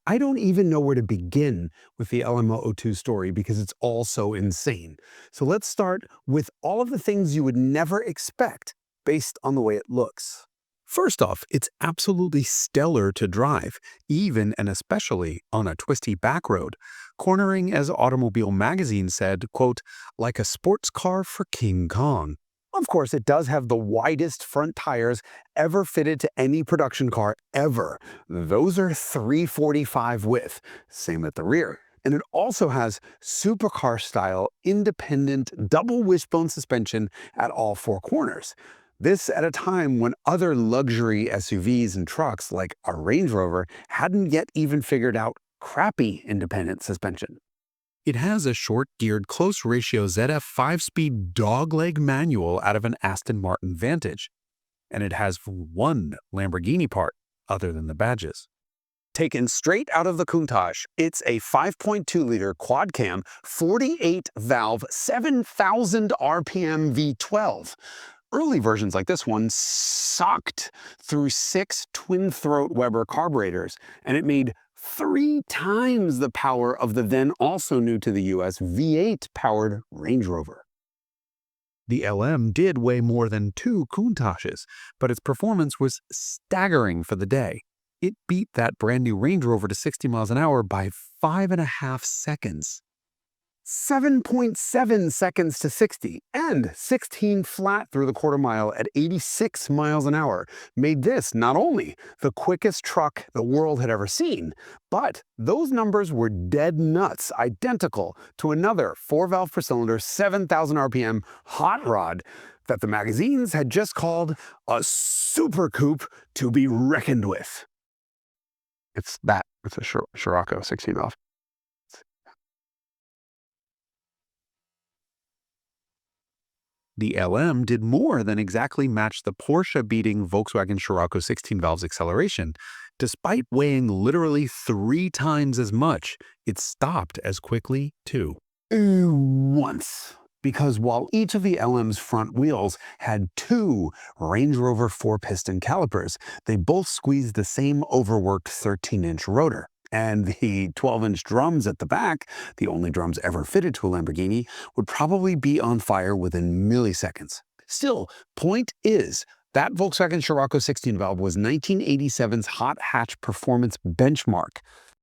I don't even know where to begin with the LM002 story because it's all so insane. So let's start with all of the things you would never expect based on the way it looks. First off, it's absolutely stellar to drive, even and especially on a twisty back road, cornering, as Automobile magazine said, quote, like a sports car for King Kong. Of course, it does have the widest front tires ever fitted to any production car ever. Those are 345 width, same at the rear. And it also has supercar-style independent double wishbone suspension at all four corners. This at a time when other luxury SUVs and trucks like a Range Rover hadn't yet even figured out crappy independent suspension. It has a short-geared close-ratio ZF 5-speed dogleg manual out of an Aston Martin Vantage, and it has one Lamborghini part other than the badges. Taken straight out of the Countach, it's a 5.2-liter quad-cam, 48-valve, 7,000 RPM V12. Early versions like this one sucked through 6 twin-throat Weber carburetors, and it made 3 times the power of the then also new to the US V8-powered Range Rover. The LM did weigh more than 2 Countaches, but its performance was staggering for the day. It beat that brand new Range Rover to 60 miles an hour by 5.5 seconds. 7.7 seconds to 60 and 16 flat through the quarter mile at 86 miles an hour made this not only the quickest truck the world had ever seen, but those numbers were dead nuts identical to another 4-valve per cylinder, 7,000 RPM hot rod that the magazines had just called a super coupe to be reckoned with. It's a Scirocco 16-valve. The LM did more than exactly match the Porsche-beating Volkswagen Scirocco 16 valves acceleration. Despite weighing literally 3 times as much, it stopped as quickly, too. Once. Because while each of the LM's front wheels had 2 Range Rover 4-piston calipers, they both squeezed the same overworked 13-inch rotor. And the 12-inch drums at the back, the only drums ever fitted to a Lamborghini, would probably be on fire within milliseconds. Still, point is, that Volkswagen Scirocco 16-valve was 1987's hot hatch performance benchmark.